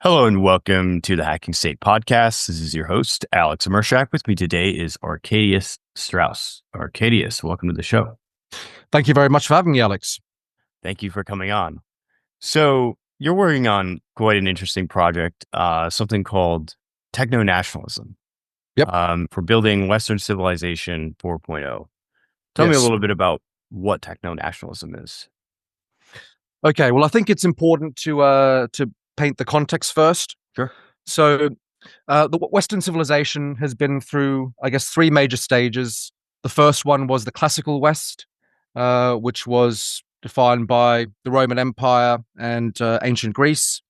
Hello and welcome to the Hacking State podcast. This is your host, Alex Mershak. With me today is Arcadius Strauss. Arcadius, welcome to the show. Thank you very much for having me, Alex. Thank you for coming on. So you're working on quite an interesting project, something called Techno-Nationalism, Yep. for building Western Civilization 4.0. Tell me a Yes. little bit about what Techno-Nationalism is. Okay. Well, I think it's important to paint the context first. Sure. So, the Western civilization has been through, I guess, three major stages. The first one was the classical West, which was defined by the Roman Empire and ancient Greece.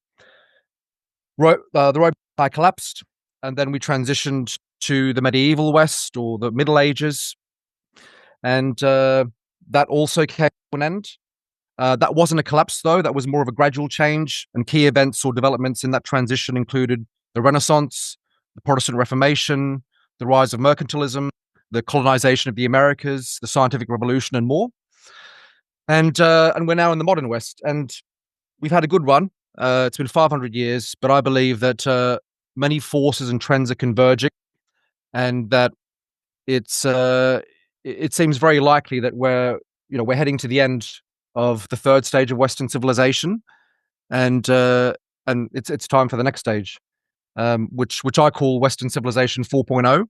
The Roman Empire collapsed, and then we transitioned to the medieval West or the Middle Ages, and that also came to an end. That wasn't a collapse, though. That was more of a gradual change, and key events or developments in that transition included the Renaissance, the Protestant Reformation, the rise of mercantilism, the colonization of the Americas, the scientific revolution, and more. And we're now in the modern West, and we've had a good run. It's been 500 years, but I believe that many forces and trends are converging, and that it seems very likely that we're heading to the end of the third stage of Western civilization, and it's time for the next stage, which I call Western Civilization 4.0,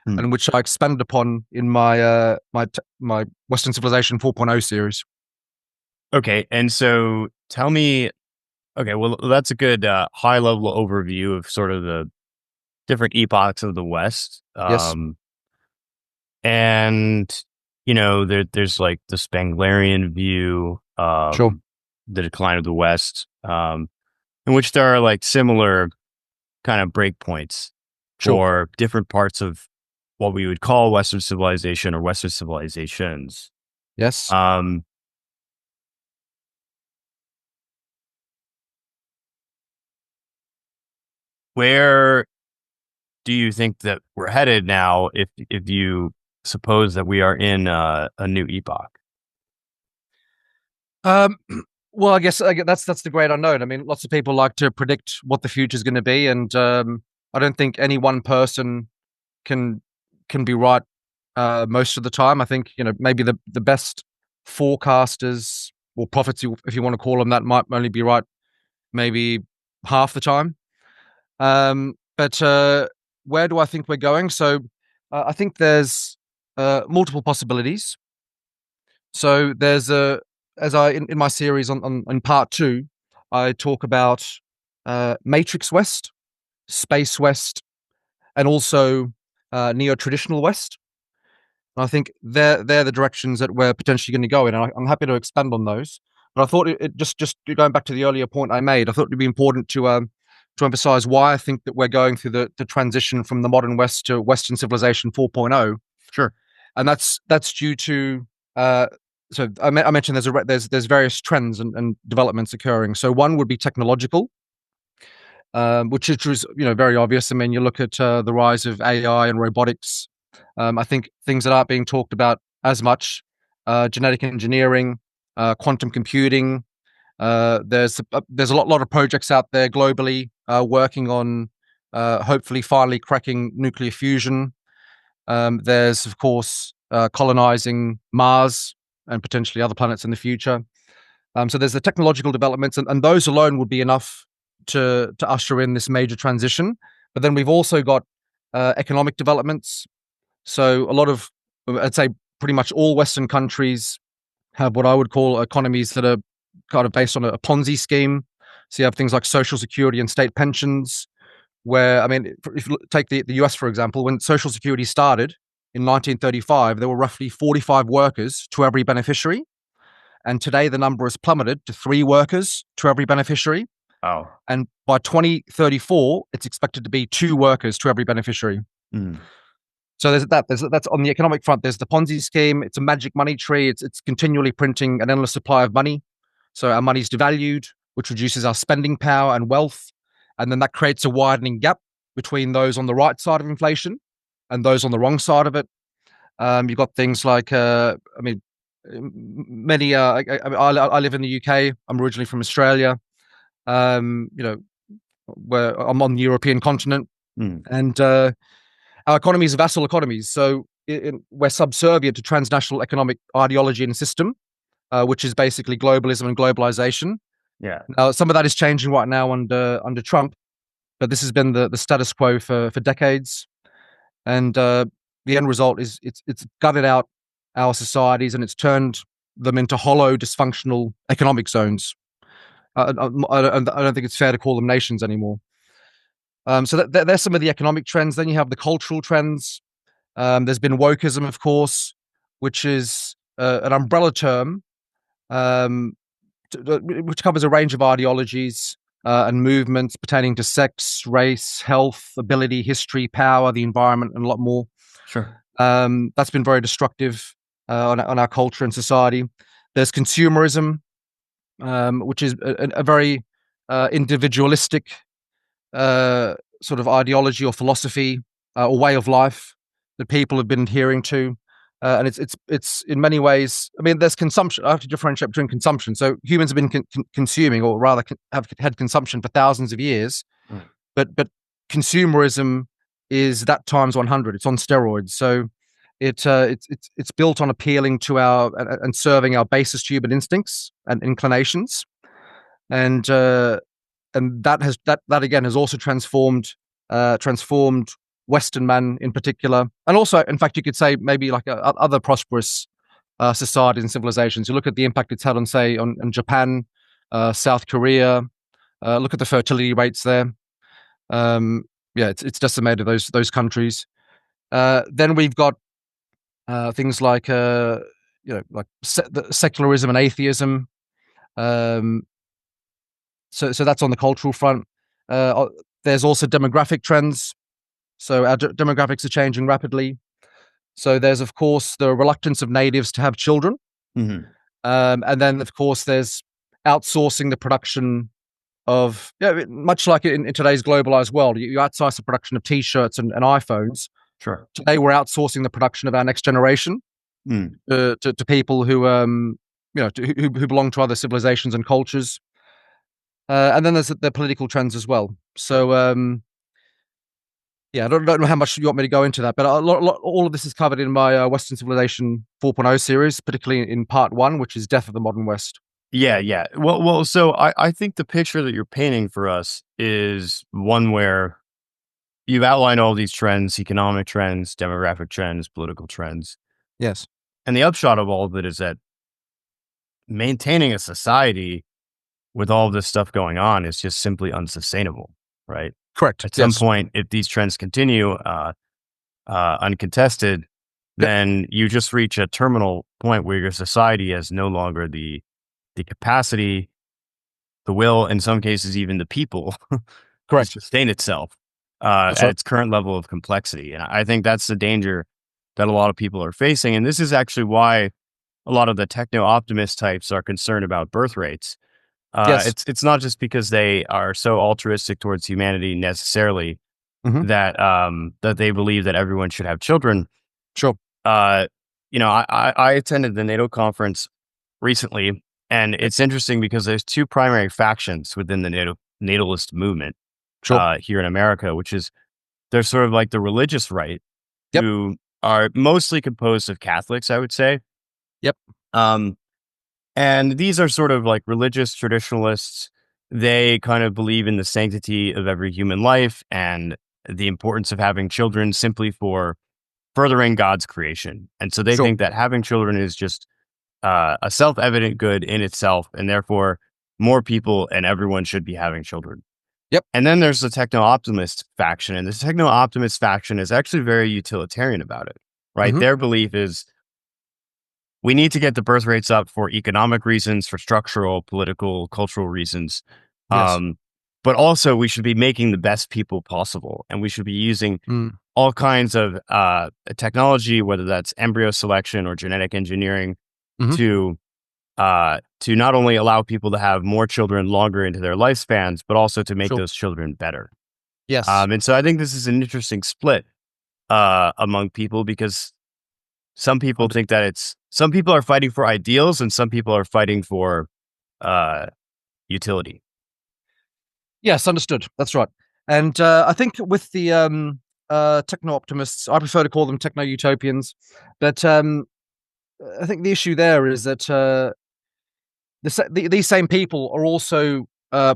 and which I expanded upon in my my Western Civilization 4.0 series. Okay. And so tell me, okay, well, that's a good high level overview of sort of the different epochs of the West. Yes, And, there's like the Spenglerian view, sure, the decline of the West, in which there are like similar kind of breakpoints sure. for different parts of what we would call Western civilization or Western civilizations. Yes. Where do you think that we're headed now if you suppose that we are in a new epoch? Um, well, I guess that's the great unknown. I mean, lots of people like to predict what the future is going to be, and I don't think any one person can can be right most of the time. I think maybe the best forecasters or prophets, if you want to call them that, might only be right maybe half the time. But where do I think we're going? So I think there's multiple possibilities. So there's a as I in my series on part two, I talk about Matrix West, Space West, and also Neo-Traditional West. And I think they're the directions that we're potentially going to go in, and I'm happy to expand on those. But I thought it just going back to the earlier point I made, I thought it'd be important to emphasize why I think that we're going through the transition from the modern West to Western Civilization 4.0, Sure. and that's due to I mentioned there's various trends and developments occurring. So one would be technological, which is very obvious. I mean, you look at the rise of AI and robotics. I think things that aren't being talked about as much, genetic engineering, quantum computing. There's a lot of projects out there globally working on hopefully finally cracking nuclear fusion. There's of course colonizing Mars and potentially other planets in the future. So there's the technological developments, and those alone would be enough to usher in this major transition. But then we've also got economic developments. So a lot of, I'd say, pretty much all Western countries have what I would call economies that are kind of based on a Ponzi scheme. So you have things like social security and state pensions, where, I mean, if you take the US, for example, when Social Security started in 1935, there were roughly 45 workers to every beneficiary. And today the number has plummeted to 3 workers to every beneficiary. Oh. And by 2034, it's expected to be 2 workers to every beneficiary. Mm. So that's on the economic front. There's the Ponzi scheme. It's a magic money tree. It's continually printing an endless supply of money. So our money's devalued, which reduces our spending power and wealth. And then that creates a widening gap between those on the right side of inflation and those on the wrong side of it. You've got things like, many. I live in the UK. I'm originally from Australia. You know, where I'm on the European continent, Mm. and our economies are vassal economies. So we're subservient to transnational economic ideology and system, which is basically globalism and globalization. Yeah. Now, some of that is changing right now under Trump, but this has been the status quo for decades. And the end result is it's gutted out our societies and it's turned them into hollow, dysfunctional economic zones. I don't think it's fair to call them nations anymore. So there's some of the economic trends. Then you have the cultural trends. There's been wokeism, of course, which is an umbrella term um, which covers a range of ideologies and movements pertaining to sex, race, health, ability, history, power, the environment, and a lot more. Sure. That's been very destructive on our culture and society. There's consumerism, which is a very individualistic sort of ideology or philosophy or way of life that people have been adhering to. And it's in many ways. I mean, there's consumption. I have to differentiate between consumption. So humans have been consuming, or rather, have had consumption for thousands of years. Mm. But consumerism is that times 100. It's on steroids. So it's built on appealing to our and serving our basest human instincts and inclinations, and that again has also transformed Western man in particular, and also, in fact, you could say maybe like other prosperous societies and civilizations. You look at the impact it's had on, say, on Japan, South Korea. Look at the fertility rates there. Yeah, it's decimated those countries. Then we've got things like like secularism and atheism. Um, so that's on the cultural front. There's also demographic trends. So our demographics are changing rapidly. So there's, of course, the reluctance of natives to have children. Hmm. And then, of course, there's outsourcing the production of, much like in today's globalized world, you outsource the production of T-shirts and iPhones. Sure. Today, we're outsourcing the production of our next generation Mm. to people who, who belong to other civilizations and cultures. And then there's the political trends as well. So, yeah, I don't know how much you want me to go into that, but all of this is covered in my Western Civilization 4.0 series, particularly in part one, which is Death of the Modern West. Yeah, yeah. Well. So I think the picture that you're painting for us is one where you've outlined all these trends, economic trends, demographic trends, political trends. Yes. And the upshot of all of it is that maintaining a society with all of this stuff going on is just simply unsustainable, right? Correct. At some Yes. point, if these trends continue uncontested, Yep. then you just reach a terminal point where your society has no longer the capacity, the will, in some cases, even the people to Correct. sustain itself That's at right. its current level of complexity. And I think that's the danger that a lot of people are facing. And this is actually why a lot of the techno optimist types are concerned about birth rates. Yes. It's not just because they are so altruistic towards humanity necessarily Hmm. that they believe that everyone should have children. Sure. Uh, I attended the NATO conference recently, and it's interesting because there's two primary factions within the natalist movement Sure. here in America, which is there's sort of like the religious right, Yep. who are mostly composed of Catholics, I would say. Yep. Um, and these are sort of like religious traditionalists. They kind of believe in the sanctity of every human life and the importance of having children simply for furthering God's creation. And so they Sure. think that having children is just a self-evident good in itself, and therefore more people and everyone should be having children. Yep. And then there's the techno-optimist faction, and the techno-optimist faction is actually very utilitarian about it, right? Hmm. Their belief is we need to get the birth rates up for economic reasons, for structural, political, cultural reasons. Yes. Um, but also we should be making the best people possible, and we should be using Mm. all kinds of technology, whether that's embryo selection or genetic engineering, Hmm. to not only allow people to have more children longer into their lifespans, but also to make Sure. those children better. Yes. And so I think this is an interesting split among people because Und- some people are fighting for ideals and some people are fighting for uh, utility. Yes, understood. That's right. And I think with the techno optimists, I prefer to call them techno utopians. But I think the issue there is that these same people are also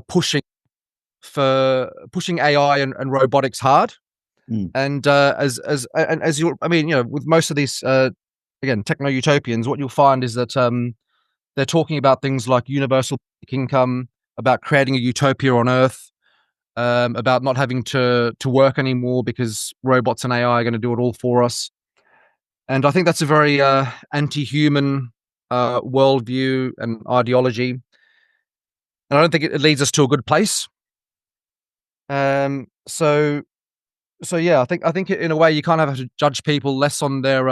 pushing AI and robotics hard. Mm. And as you, I mean, with most of these again techno utopians, what you'll find is that they're talking about things like universal income, about creating a utopia on Earth, about not having to work anymore because robots and AI are going to do it all for us. And I think that's a very anti-human worldview and ideology, and I don't think it leads us to a good place. Um, so so yeah, I think in a way you kind of have to judge people less on their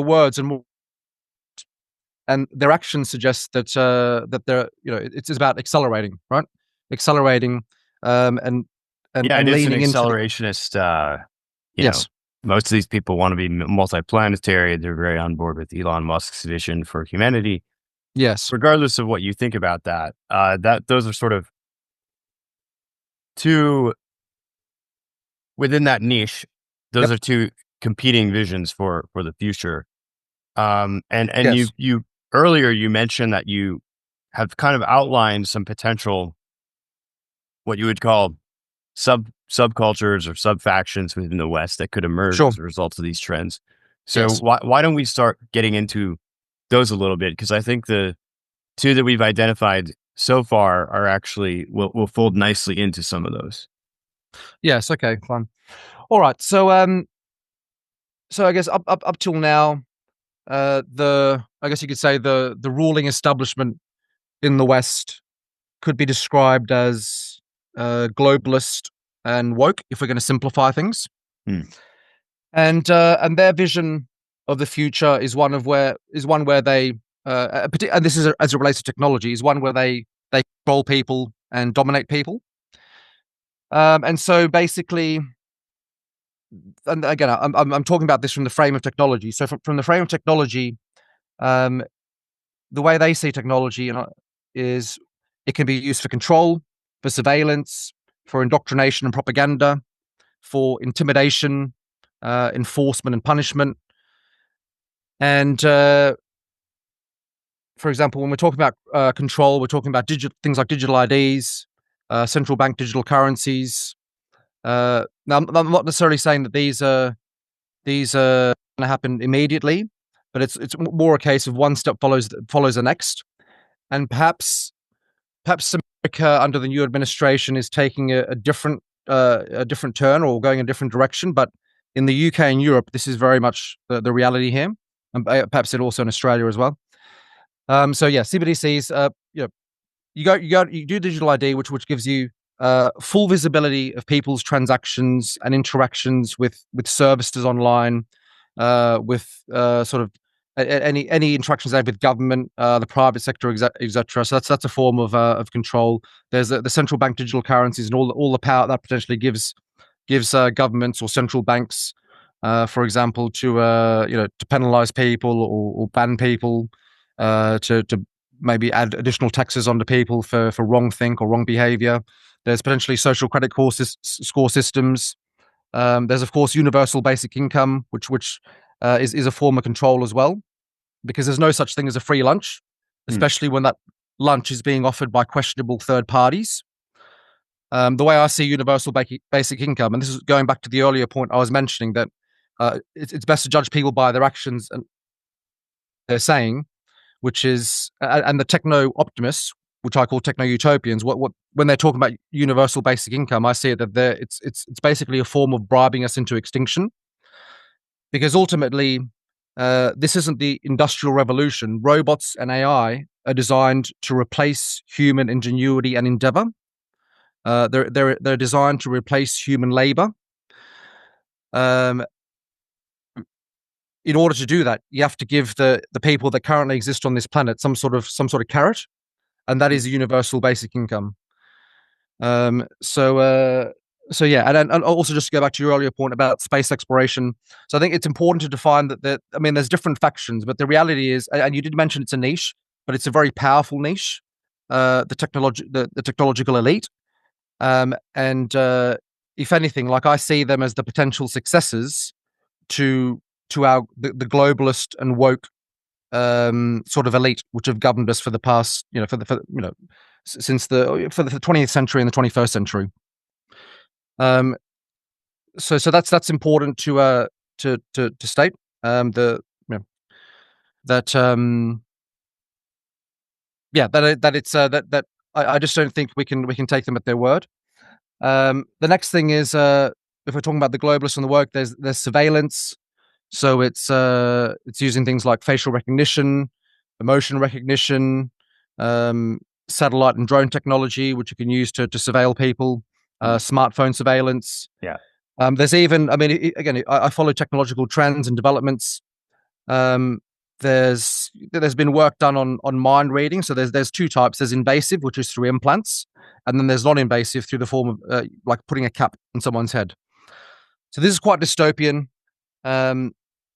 words and more, and their actions suggest that they're it's about accelerating, right? Accelerating, um, and Yeah, it and is an leaning into the accelerationist. You know, yes, most of these people want to be multiplanetary. They're very on board with Elon Musk's vision for humanity. yes, Regardless of what you think about that, that those are sort of two within that niche. Those yep, are two competing visions for the future. And you yes, you earlier you mentioned that you have kind of outlined some potential what you would call subcultures or sub factions within the West that could emerge sure, as a result of these trends. So yes. why don't we start getting into those a little bit? Because I think the two that we've identified so far are actually will fold nicely into some of those. Yes, okay, fine. All right. So I guess up till now, the I guess you could say the ruling establishment in the West could be described as globalist and woke, if we're going to simplify things. Hmm. And their vision of the future is one where they and this is as it relates to technology, is one where they control people and dominate people. And so basically, and again, I'm talking about this from the frame of technology. So from the frame of technology, um, the way they see technology is it can be used for control, for surveillance, for indoctrination and propaganda, for intimidation, enforcement and punishment. And for example, when we're talking about control, we're talking about things like digital IDs, central bank digital currencies. Now, I'm not necessarily saying that these are going to happen immediately, but it's more a case of one step follows the next, and perhaps America under the new administration is taking a different turn or going a different direction. But in the UK and Europe, this is very much the reality here, and perhaps it also in Australia as well. So yeah, CBDCs. You do digital ID, which gives you full visibility of people's transactions and interactions with services online, with sort of any interactions they have with government, the private sector, etc. So that's a form of control. There's the central bank digital currencies and all the power that potentially gives governments or central banks, for example, to penalize people or ban people, to maybe add additional taxes onto people for wrong think or wrong behavior. There's potentially social credit score systems. There's of course universal basic income, which is a form of control as well, because there's no such thing as a free lunch, Hmm. especially when that lunch is being offered by questionable third parties. The way I see universal basic income, and this is going back to the earlier point I was mentioning, that it's best to judge people by their actions and they're saying, which is, and the techno optimists, which I call techno utopians, what when they're talking about universal basic income, I see it that it's basically a form of bribing us into extinction, because ultimately, this isn't the industrial revolution. Robots and AI are designed to replace human ingenuity and endeavor. They're designed to replace human labor. Um, in order to do that, you have to give the people that currently exist on this planet some sort of carrot, and that is a universal basic income. Um, so uh, so yeah, and also just to go back to your earlier point about space exploration. So I think it's important to define that. I mean, there's different factions, but the reality is, and you did mention it's a niche, but it's a very powerful niche. the technological elite, and if anything, like I see them as the potential successors to the globalist and woke sort of elite which have governed us for the past, since the 20th century and the 21st century. So that's important to state. The you know, that yeah that it's that I just don't think we can take them at their word. The next thing is, if we're talking about the globalists and the woke, there's surveillance. So it's using things like facial recognition, emotion recognition, satellite and drone technology, which you can use to surveil people, smartphone surveillance. Yeah. There's even, I mean, again, I follow technological trends and developments. Um, there's been work done on mind reading. So there's two types. There's invasive, which is through implants, and then there's non-invasive through the form of like putting a cap on someone's head. So this is quite dystopian. Um,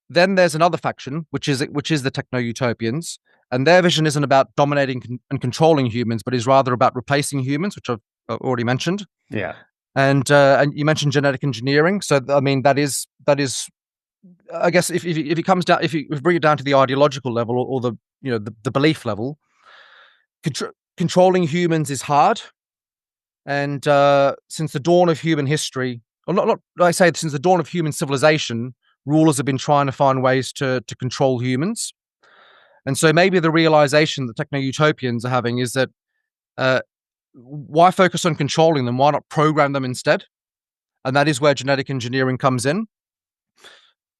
then there's another faction, which is the techno-utopians, and their vision isn't about dominating and controlling humans, but is rather about replacing humans, which I've already mentioned. Yeah. And you mentioned genetic engineering. So I mean that is, I guess, if it comes down, if you bring it down to the ideological level, or the the belief level, controlling humans is hard. And since the dawn of human history, or not I say since the dawn of human civilization, rulers have been trying to find ways to control humans. And so maybe the realization that techno-utopians are having is that, why focus on controlling them? Why not program them instead? And that is where genetic engineering comes in.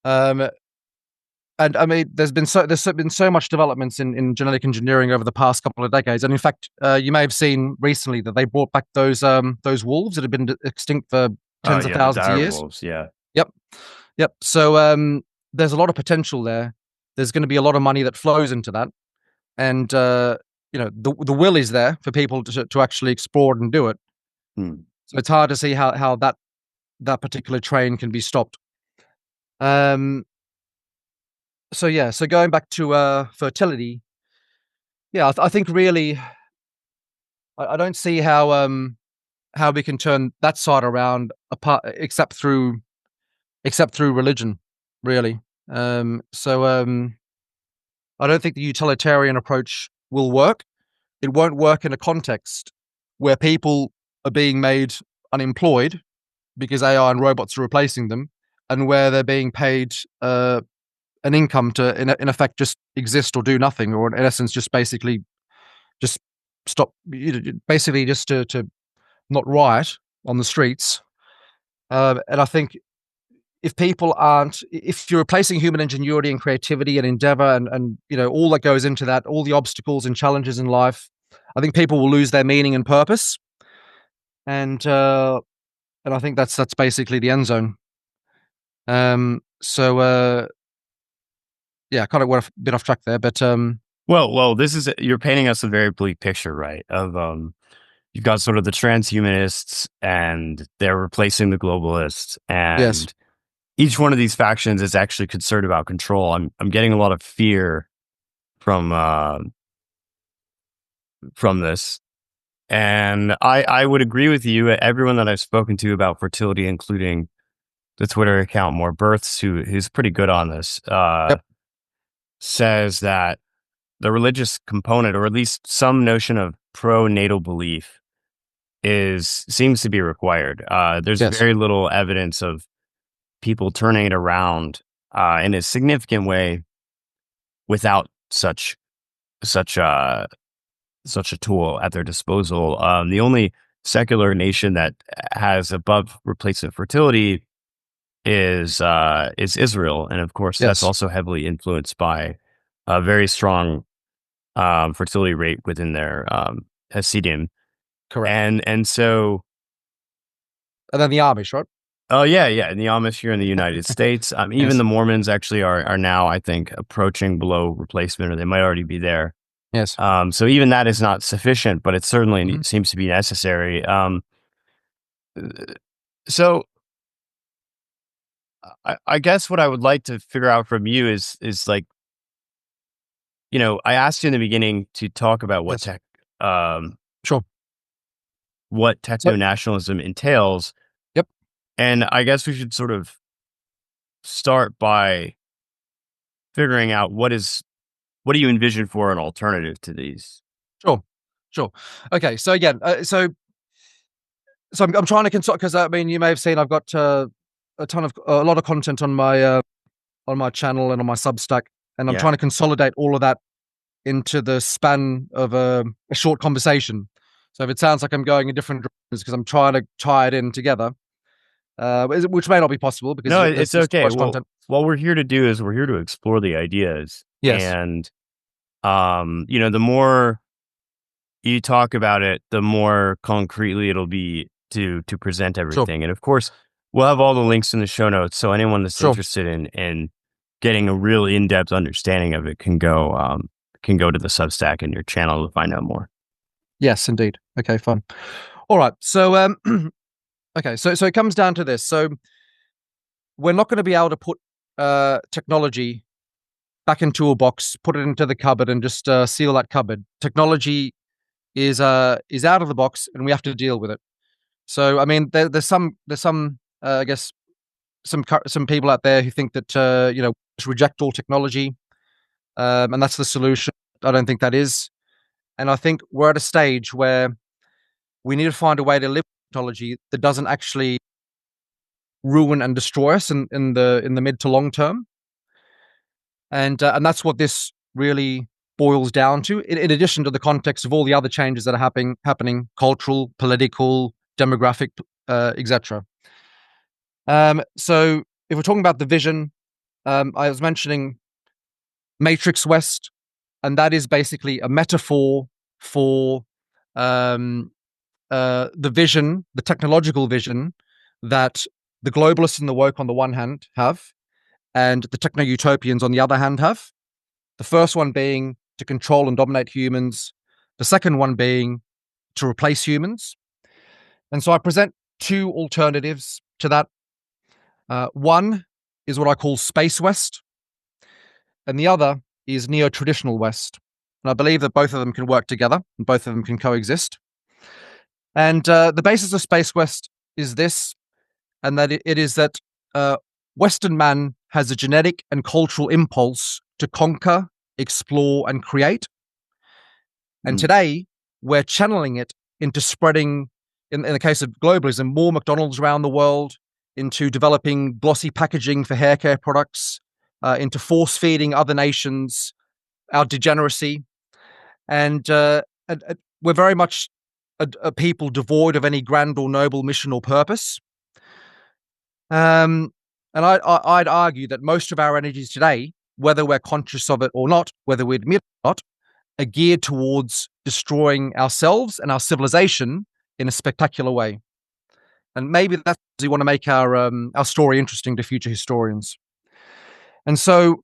And I mean, there's been so much developments in genetic engineering over the past couple of decades. And in fact, you may have seen recently that they brought back those wolves that had been extinct for tens of Yeah, the thousands of dire years. wolves. Yeah. Yep, yep. So there's a lot of potential there. There's going to be a lot of money that flows into that, and the will is there for people to actually explore it and do it. Hmm. So it's hard to see how that particular train can be stopped. So yeah, so going back to fertility, yeah, I think really, I don't see how we can turn that side around apart except through religion, really. So I don't think the utilitarian approach will work. It won't work in a context where people are being made unemployed because AI and robots are replacing them, and where they're being paid an income to, in effect, just exist or do nothing, or in essence, just basically just stop, basically just to not riot on the streets. And I think if you're replacing human ingenuity and creativity and endeavor and all that goes into that, all the obstacles and challenges in life, I think people will lose their meaning and purpose. And I think that's basically the end zone. So yeah, kind of went a bit off track there, but Well, you're painting us a very bleak picture, right? Of you've got sort of the transhumanists, and they're replacing the globalists, yes, and each one of these factions is actually concerned about control. I'm getting a lot of fear from this, and I would agree with you. Everyone that I've spoken to about fertility, including the Twitter account More Births, who's pretty good on this, yep, says that the religious component, or at least some notion of pro-natal belief, seems to be required. There's yes, very little evidence of people turning it around in a significant way without such a such a tool at their disposal. The only secular nation that has above replacement fertility is Israel, and of course that's yes, also heavily influenced by a very strong fertility rate within their Hasidim, correct. and so. And then the Amish, right? Oh yeah, yeah. In the Amish here in the United States, even Yes, the Mormons actually are now, I think, approaching below replacement, or they might already be there. yes, So even that is not sufficient, but it certainly hmm seems to be necessary. So I guess what I would like to figure out from you is like, I asked you in the beginning to talk about what yes, um, Sure. what So, techno-nationalism entails. yep. And I guess we should sort of start by figuring out what do you envision for an alternative to these? Sure. Sure. Okay. So again, I'm trying to consult because I mean you may have seen I've got a lot of content on my channel and on my Substack, and I'm Yeah. trying to consolidate all of that into the span of a short conversation. So if it sounds like I'm going in different directions because I'm trying to tie it in together, which may not be possible because No, there's it's just too okay. much Well, content. what we're here to do is we're here to explore the ideas. Yes, And the more you talk about it, the more concretely it'll be to present sure, everything. And of course, we'll have all the links in the show notes. So anyone that's sure. interested in getting a real in-depth understanding of it can go to the Substack in your channel to find out more. Yes, indeed. Okay, fine. All right. So, okay. So it comes down to this. So we're not going to be able to put technology back into a box, put it into the cupboard, and just seal that cupboard. Technology is out of the box, and we have to deal with it. So, I mean, there's some I guess some people out there who think that just reject all technology, and that's the solution. I don't think that is, and I think we're at a stage where we need to find a way to live with technology that doesn't actually ruin and destroy us in the mid to long term, and that's what this really boils down to. In addition to the context of all the other changes that are happening, cultural, political, demographic, etc. So if we're talking about the vision, I was mentioning Matrix West, and that is basically a metaphor for um, the vision, the technological vision that the globalists and the woke on the one hand have, and the techno utopians on the other hand have. The first one being to control and dominate humans, the second one being to replace humans. And so I present two alternatives to that. One is what I call Space West, and the other is Neo-Traditional West. And I believe that both of them can work together and both of them can coexist. And the basis of Space West is this, and that it is that Western man has a genetic and cultural impulse to conquer, explore, and create. And Mm. today, we're channeling it into spreading, in the case of globalism, more McDonald's around the world, into developing glossy packaging for hair care products, into force feeding other nations our degeneracy. And we're very much a people devoid of any grand or noble mission or purpose. And I'd argue that most of our energies today, whether we're conscious of it or not, whether we admit it or not, are geared towards destroying ourselves and our civilization in a spectacular way. And maybe that's we want to make our story interesting to future historians. And so,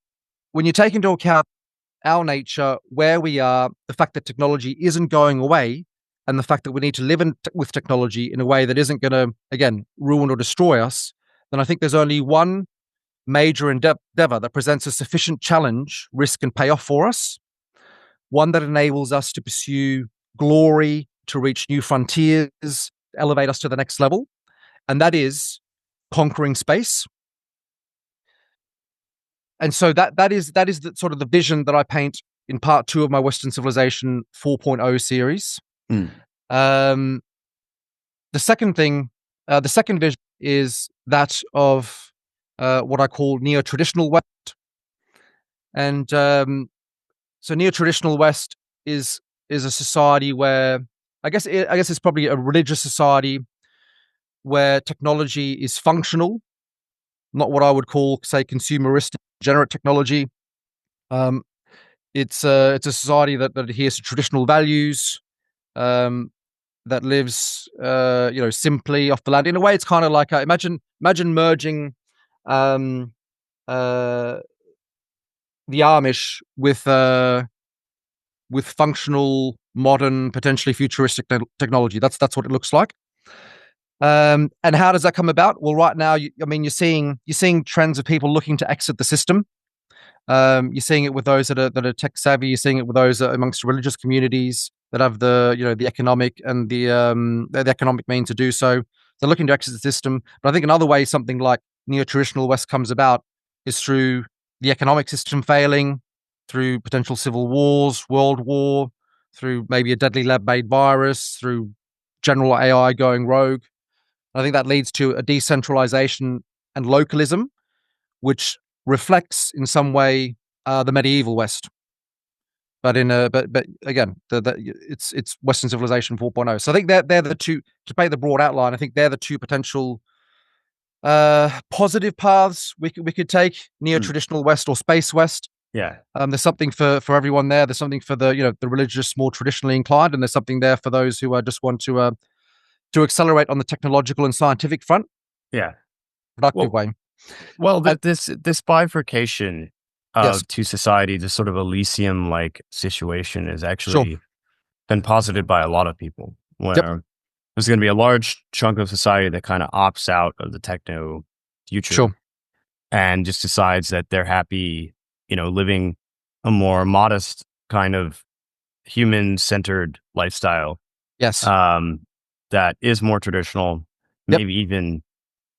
when you take into account our nature, where we are, the fact that technology isn't going away, and the fact that we need to live with technology in a way that isn't going to, again, ruin or destroy us, then I think there's only one major endeavor that presents a sufficient challenge, risk, and payoff for us. One that enables us to pursue glory, to reach new frontiers, elevate us to the next level, and that is conquering space. And so that is the sort of the vision that I paint in part 2 of my Western Civilization 4.0 series. Mm. Um, the second thing, the second vision is that of what I call neo-traditional West. And so neo-traditional West is a society where I guess it's probably a religious society where technology is functional, not what I would call, say, consumeristic, degenerate technology. Um, it's a society that adheres to traditional values, um, that lives, simply off the land. In a way, it's kind of like imagine merging um, uh, the Amish with functional, modern, potentially futuristic technology. That's what it looks like. And how does that come about? Well, right now, you're seeing trends of people looking to exit the system. You're seeing it with those that are tech savvy. You're seeing it with those amongst religious communities. that have the economic and the economic means to do so. They're looking to exit the system. But I think another way something like neo-traditional West comes about is through the economic system failing, through potential civil wars, world war, through maybe a deadly lab-made virus, through general AI going rogue. And I think that leads to a decentralization and localism, which reflects in some way the medieval West. But but again, it's Western civilization 4.0. So I think they're the two, to paint the broad outline. I think they're the two potential positive paths we could take: Mm. neo-traditional West or space West. Yeah. There's something for everyone there. There's something for the religious, more traditionally inclined, and there's something there for those who just want to accelerate on the technological and scientific front, Yeah. productive Well, way. well, And this bifurcation yes, of two society, this sort of Elysium like situation, has sure, actually been posited by a lot of people. yep, Where there's going to be a large chunk of society that kind of opts out of the techno future sure, and just decides that they're happy, living a more modest kind of human centered lifestyle, yes, um, that is more traditional, yep, maybe even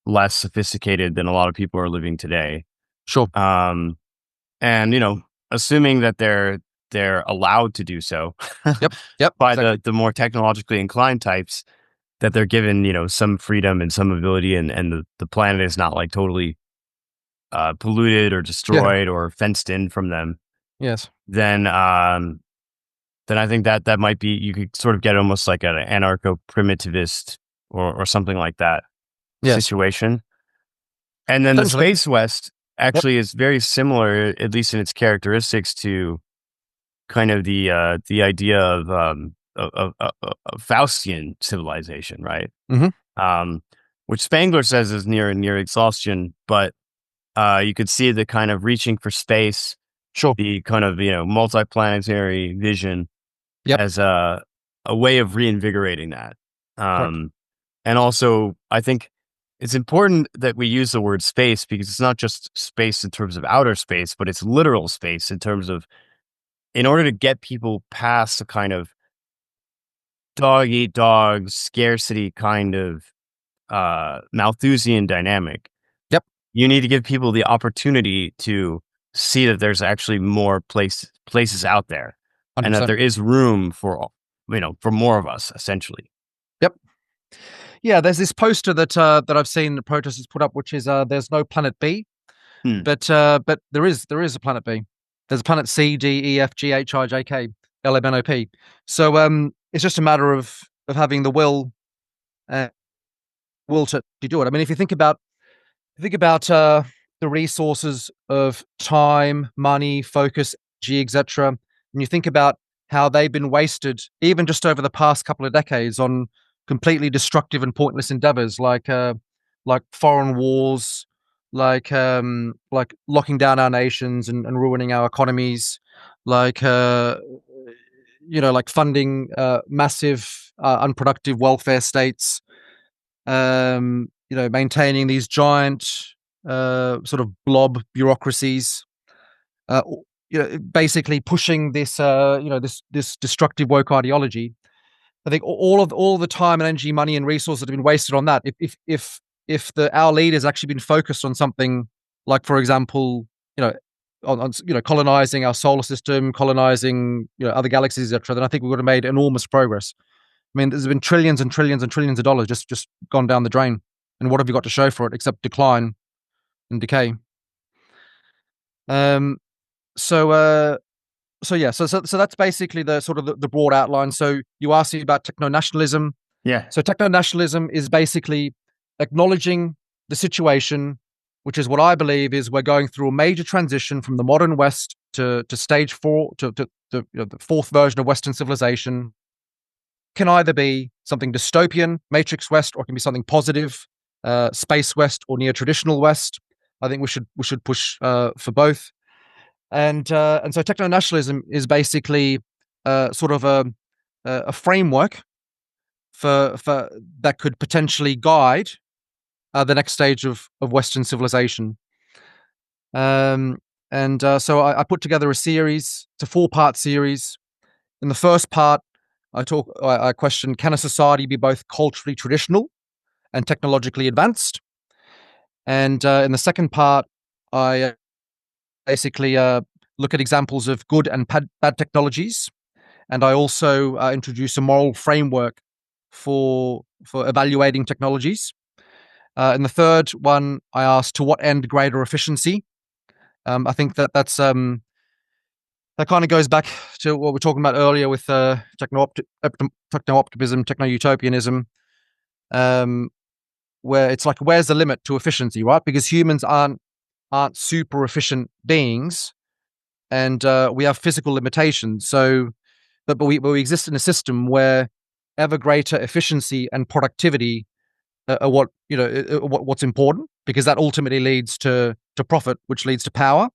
less sophisticated than a lot of people are living today. sure, Um, and assuming that they're allowed to do so yep, yep, by exactly, the more technologically inclined types, that they're given some freedom and some ability, and the planet is not like totally polluted or yeah, destroyed or fenced in from them, yes, then then I think that might be, you could sort of get almost like an anarcho primitivist or something like that yes, situation. And then the potentially, Space West yep, actually is very similar, at least in its characteristics, to kind of the idea of Faustian civilization, right? hmm, Um, which Spangler says is near exhaustion, but you could see the kind of reaching for space, sure, the kind of multiplanetary vision yep, as a way of reinvigorating that. correct, Um, and also, I think it's important that we use the word space, because it's not just space in terms of outer space, but it's literal space in terms of, in order to get people past the kind of dog eat dog scarcity kind of Malthusian dynamic, yep, you need to give people the opportunity to see that there's actually more places out there, and that 100%, there is room for for more of us, essentially. yep. Yeah, there's this poster that I've seen the protesters put up, which is there's no planet B, Hmm. but there is a planet B. There's a planet C, D, E, F, G, H, I, J, K, L, M, N, O, P. So it's just a matter of having the uh, will to do it. I mean, if you think about the resources of time, money, focus, energy, etc., and you think about how they've been wasted, even just over the past couple of decades, on completely destructive and pointless endeavors like foreign wars, like locking down our nations and ruining our economies, like like funding massive unproductive welfare states, maintaining these giant sort of blob bureaucracies, uh, basically pushing this destructive woke ideology. I think all of the time and energy, money and resources that have been wasted on that. If our leaders actually been focused on something like, for example, on colonizing our solar system, colonizing other galaxies, etc., then I think we would have made enormous progress. I mean, there's been trillions and trillions and trillions of dollars just gone down the drain. And what have you got to show for it except decline and decay? Um, so yeah, so that's basically the sort of the broad outline. So you asked me about techno-nationalism. Yeah. So techno-nationalism is basically acknowledging the situation, which is what I believe is we're going through a major transition from the modern West to stage four, to the fourth version of Western civilization. Can either be something dystopian, Matrix West, or it can be something positive, Space West or neo-traditional West. I think we should push for both. And so techno-nationalism is basically sort of a framework for that could potentially guide the next stage of Western civilization. Um, and so I put together a series. It's a 4-part series. In the first part, I question, can a society be both culturally traditional and technologically advanced? And in the second part, I basically look at examples of good and bad technologies, and I also introduce a moral framework for evaluating technologies. In the third one, I ask, to what end greater efficiency? I think that kind of goes back to what we were talking about earlier with techno-optimism, techno-utopianism, um, where it's like, where's the limit to efficiency, right? Because humans aren't super efficient beings, and we have physical limitations. So, but we exist in a system where ever greater efficiency and productivity are what what's important, because that ultimately leads to profit, which leads to power.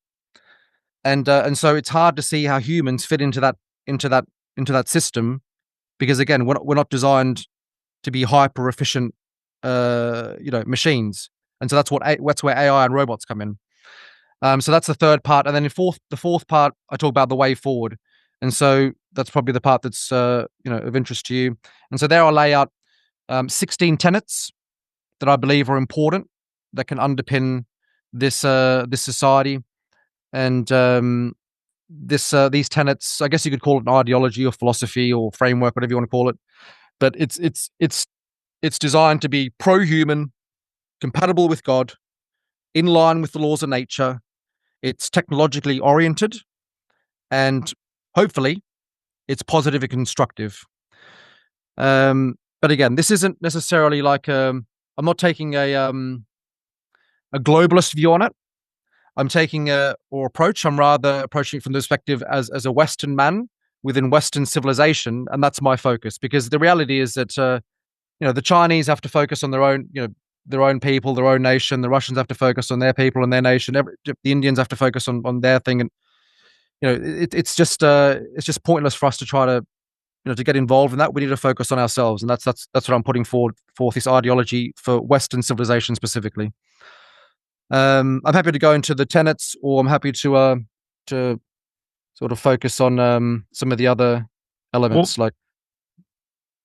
And so it's hard to see how humans fit into that into that system, because again, we're not designed to be hyper efficient machines. And so that's where AI and robots come in. So that's the third part, and then the fourth part, I talk about the way forward, and so that's probably the part that's of interest to you. And so there I lay out 16 tenets that I believe are important, that can underpin this society, and these tenets, I guess you could call it an ideology or philosophy or framework, whatever you want to call it, but it's designed to be pro-human, compatible with God, in line with the laws of nature. It's technologically oriented, and hopefully it's positive and constructive. But again, this isn't necessarily like I'm not taking a globalist view on it. I'm taking or approach. I'm rather approaching it from the perspective as a Western man within Western civilization, and that's my focus. Because the reality is that the Chinese have to focus on their own people, their own nation. The Russians have to focus on their people and their nation. The Indians have to focus on their thing, and it's just pointless for us to try to to get involved in that. We need to focus on ourselves, and that's what I'm putting forth this ideology for Western civilization specifically. I'm happy to go into the tenets, or I'm happy to sort of focus on some of the other Well, elements. Like,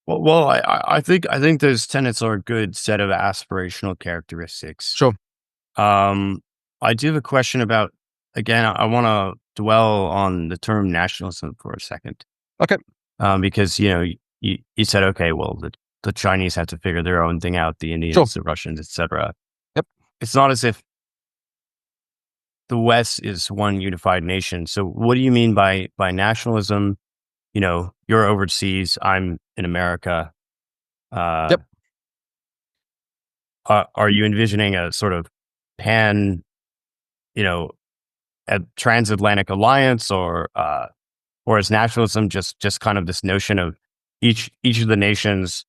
I think those tenets are a good set of aspirational characteristics. sure, I do have a question about, again, I want to dwell on the term nationalism for a second, okay, because you said, okay, well, the Chinese have to figure their own thing out, the sure, Indians, the Russians, etc. yep, It's not as if the West is one unified nation. So, what do you mean by nationalism? You're overseas, I'm in America. Uh, yep, are you envisioning a sort of pan, you know, a transatlantic alliance, or is nationalism just kind of this notion of each of the nations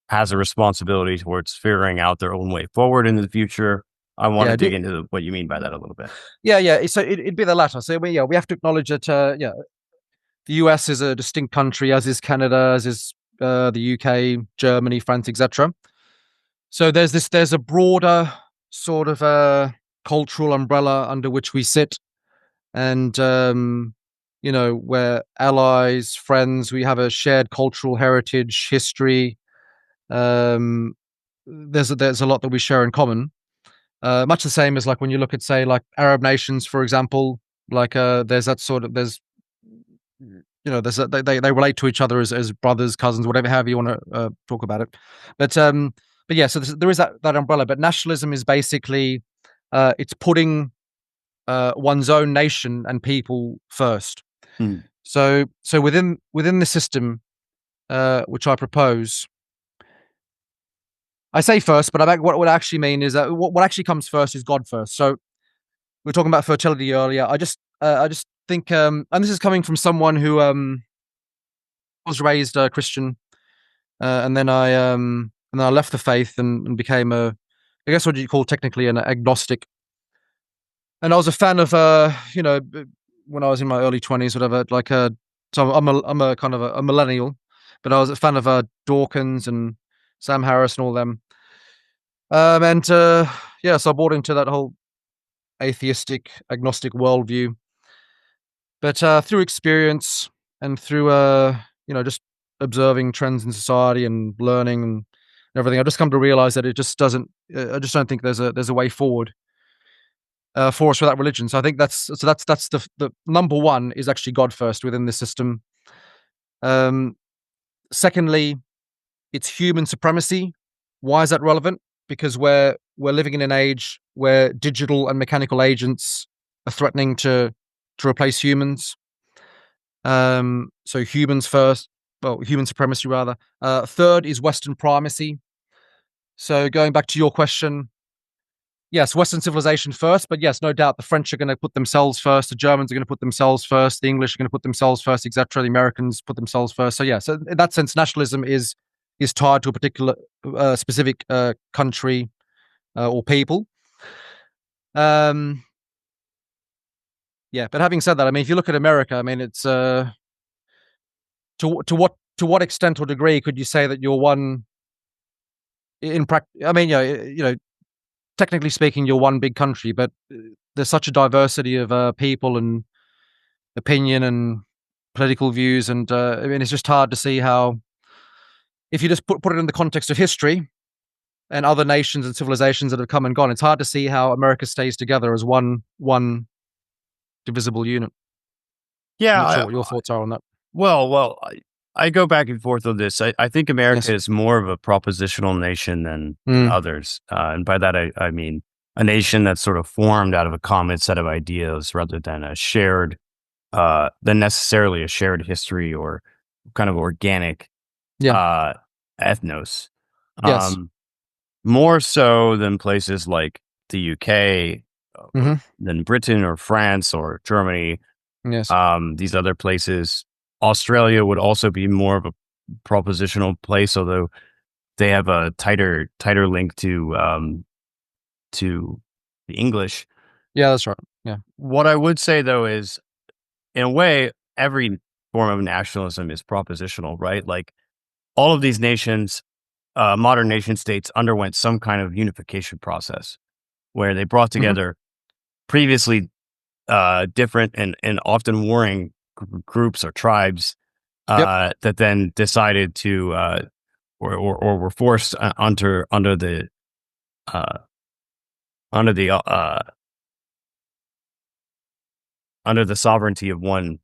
has a responsibility towards figuring out their own way forward in the future? I want to yeah, dig into what you mean by that a little bit. yeah. So it'd be the latter. So we have to acknowledge that the US is a distinct country, as is Canada, as is the UK, Germany, France, etc. So there's a broader sort of cultural umbrella under which we sit, and we're allies, friends. We have a shared cultural heritage, history. Um, there's a lot that we share in common. Much the same as, like, when you look at, say, like Arab nations, for example. Like there's that sort of there's they relate to each other as brothers, cousins, whatever, however you want to talk about it. But yeah, so there is that umbrella. But nationalism is basically it's putting one's own nation and people first. Hmm. So within the system which I propose, I say first, but what I actually mean is that what actually comes first is God first. So we were talking about fertility earlier. I just think, and this is coming from someone who was raised Christian, and then I left the faith and became I guess what you call technically an agnostic. And I was a fan of when I was in my early 20s, whatever. Like so I'm a kind of a millennial, but I was a fan of Dawkins and Sam Harris and all them. And yeah, so I bought into that whole atheistic, agnostic worldview. But through experience and through just observing trends in society and learning and everything, I've just come to realize that it just doesn't. I just don't think there's a way forward for us without religion. So I think that's the number one is actually God first within this system. Um, Secondly, it's human supremacy. Why is that relevant? Because we're living in an age where digital and mechanical agents are threatening to replace humans. So humans first, well, human supremacy rather. Third is Western primacy. So going back to your question, yes, Western civilization first, but yes, no doubt the French are going to put themselves first, the Germans are going to put themselves first, the English are going to put themselves first, etc. The Americans put themselves first. So yeah, so in that sense, nationalism is tied to a particular specific country or people. Um, yeah, but having said that, I mean, if you look at America, I mean, it's to what extent or degree could you say that you're one in practice? I mean, technically speaking, you're one big country, but there's such a diversity of people and opinion and political views, and I mean, it's just hard to see how, if you just put it in the context of history and other nations and civilizations that have come and gone, it's hard to see how America stays together as one divisible unit. I'm Yeah, not sure what your thoughts are on that. I go back and forth on this. I think America Yes. is more of a propositional nation than Mm, others, and by that I mean a nation that's sort of formed out of a common set of ideas rather than than necessarily a shared history or kind of organic yeah. uh, ethnos. Yes. Um, More so than places like the UK, or Hmm. than Britain or France or Germany. Yes. These other places, Australia would also be more of a propositional place, although they have a tighter link to the English. Yeah, that's right. Yeah. What I would say though is, in a way, every form of nationalism is propositional, right? Like all of these nations, modern nation states, underwent some kind of unification process where they brought Hmm. together previously different and often warring groups or tribes Yep. that then decided to or were forced uh, under the under the sovereignty of one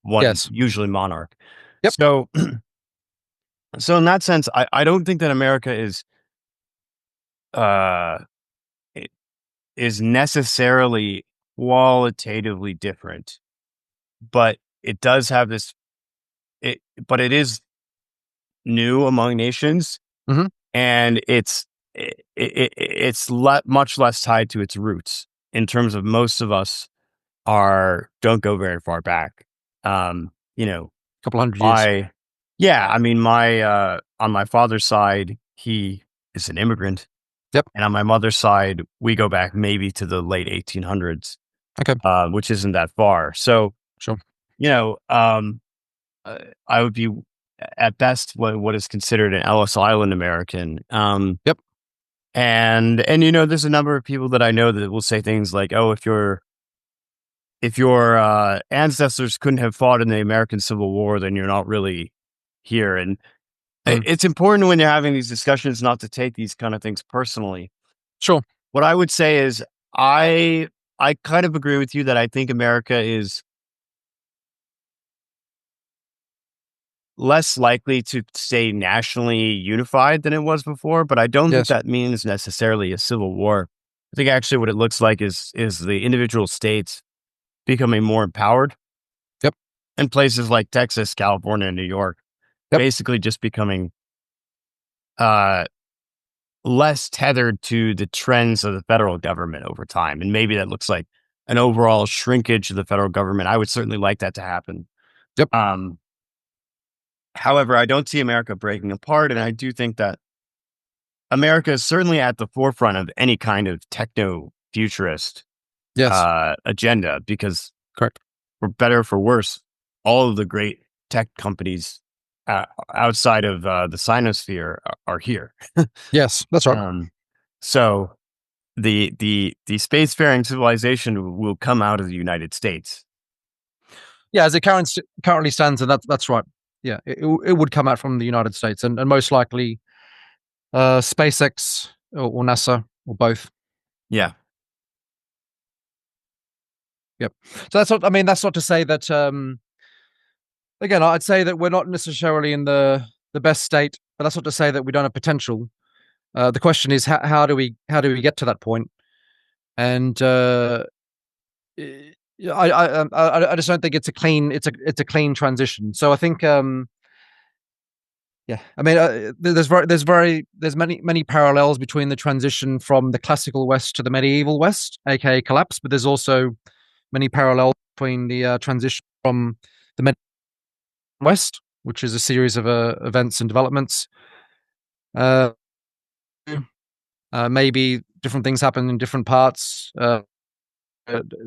Yes. usually monarch. Yep. So so in that sense, I don't think that America uh, i- is necessarily qualitatively different, but it does have this. It but it is new among nations, Hmm. and it's much less tied to its roots in terms of most of us are don't go very far back. You know, Couple hundred years. my yeah, I mean on my father's side, he is an immigrant, Yep. and on my mother's side, we go back maybe to the late 1800s, Okay. which isn't that far. So, Sure. you know, I would be at best what is considered an Ellis Island American. Yep. And there's a number of people that I know that will say things like, "Oh, if your ancestors couldn't have fought in the American Civil War, then you're not really here." And Mm. it's important when you're having these discussions not to take these kind of things personally. Sure. What I would say is, I I kind of agree with you that I think America is less likely to stay nationally unified than it was before, but I don't think Yes. that means necessarily a civil war. I think actually what it looks like is the individual states becoming more empowered, Yep. and places like Texas, California, and New York Yep. basically just becoming uh, less tethered to the trends of the federal government over time. And maybe that looks like an overall shrinkage of the federal government. I would certainly like that to happen. Yep. Um, However, I don't see America breaking apart, and I do think that America is certainly at the forefront of any kind of techno futurist Yes. agenda because, Correct. for better or for worse, all of the great tech companies outside of the Sinosphere are here. Yes. That's right. Um, so the spacefaring civilization will come out of the United States. Yeah, as it currently stands, and that's right. yeah, it would come out from the United States, and most likely SpaceX or NASA or both. Yeah. Yep. So that's what I mean. That's not to say that. Again, I'd say that we're not necessarily in the best state, but that's not to say that we don't have potential. The question is how do we get to that point? And I just don't think it's a clean it's a clean transition. So I think yeah, I mean there's many parallels between the transition from the classical West to the medieval West, aka collapse, but there's also many parallels between the transition from the medieval West, which is a series of events and developments. Uh, Maybe different things happen in different parts.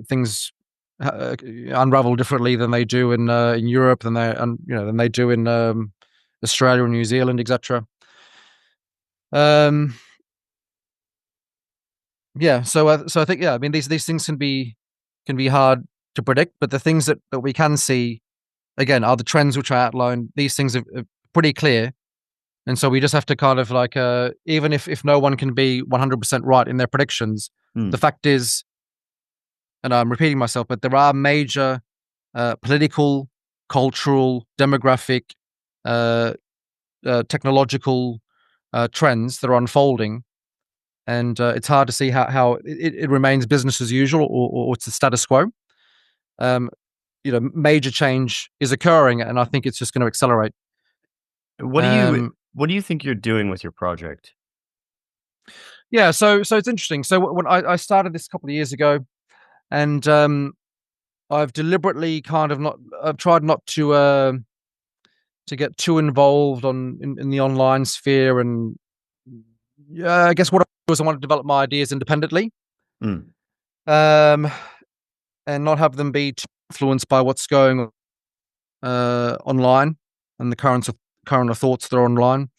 Things unravel differently than they do in Europe than they do in Australia and New Zealand, etc. Um, yeah, so I think I mean these things can be hard to predict, but the things that we can see again are the trends which I outlined. These things are pretty clear, and so we just have to kind of like even if no one can be 100% right in their predictions, the Mm. fact is, and I'm repeating myself, but there are major political, cultural, demographic, uh, technological trends that are unfolding, and it's hard to see how it remains business as usual or it's the status quo. Um, Major change is occurring, and I think it's just going to accelerate. What do you Um, what do you think you're doing with your project? yeah, so it's interesting. So when I started this a couple of years ago, and I've deliberately kind of not I've tried not to get too involved in the online sphere, and yeah, I guess what I was I want to develop my ideas independently, Mm. um, and not have them be too influenced by what's going on online and the current thoughts that are online.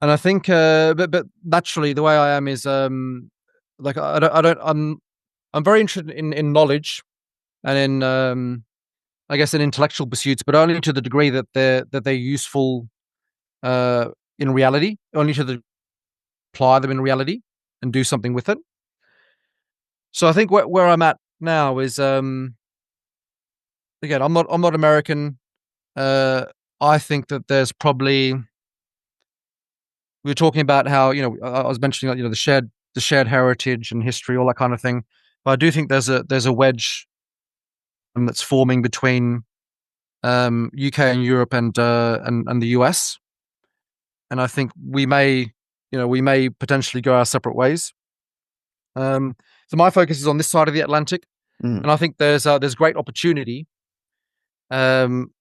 And I think, but naturally, the way I am is like I don't I'm very interested in knowledge and in I guess in intellectual pursuits, but only to the degree that they're useful in reality, only to apply them in reality and do something with it. So I think where I'm at now is again I'm not American. Uh, I think that there's probably we were talking about how I was mentioning like, the shared heritage and history, all that kind of thing. But I do think there's a wedge that's forming between UK and Europe and the US, and I think we may potentially go our separate ways. Um, so my focus is on this side of the Atlantic, Mm. and I think there's great opportunity um,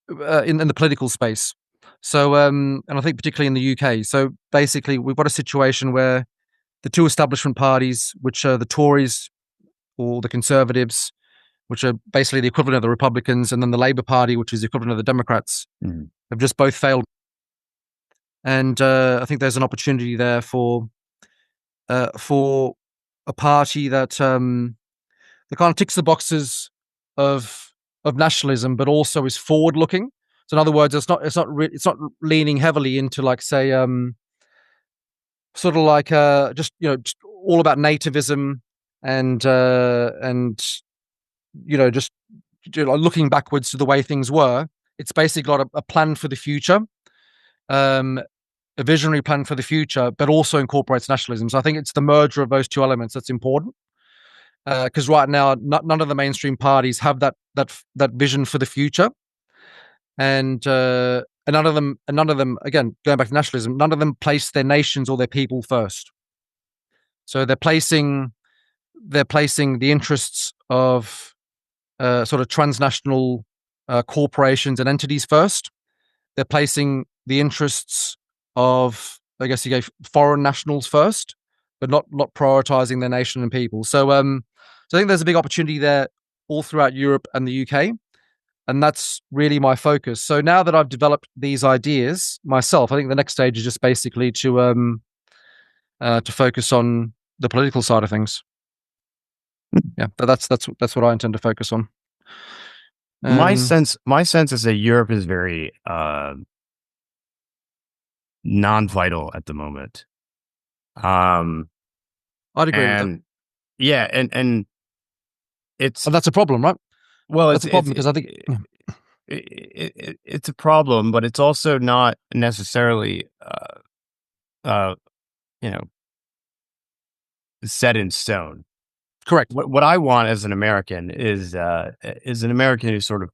in the political space. So, and I think particularly in the UK. So basically, we've got a situation where the two establishment parties, which are the Tories or the Conservatives, which are basically the equivalent of the Republicans, and then the Labour Party, which is the equivalent of the Democrats, Mm. have just both failed. And I think there's an opportunity there for a party that kind of ticks the boxes of nationalism, but also is forward looking. So in other words, it's not leaning heavily into like say sort of like just just all about nativism and just looking backwards to the way things were. It's basically got a plan for the future, um, a visionary plan for the future, but also incorporates nationalism. So I think it's the merger of those two elements that's important. Because right now, none of the mainstream parties have that vision for the future, and none of them, again, going back to nationalism, none of them place their nations or their people first. So they're placing the interests of sort of transnational corporations and entities first. They're placing the interests of, I guess you go, foreign nationals first, but not prioritizing their nation and people. So I think there's a big opportunity there all throughout Europe and the UK, and that's really my focus. So now that I've developed these ideas myself, I think the next stage is just basically to focus on the political side of things. Yeah, that's what I intend to focus on. And My sense is that Europe is very non-vital at the moment. Um, I'd agree with that. and yeah, and it's And that's a problem, right? well, That's a problem because I think, yeah. it's a problem, but it's also not necessarily uh, you know, set in stone. Correct. What I want as an American is an American who's sort of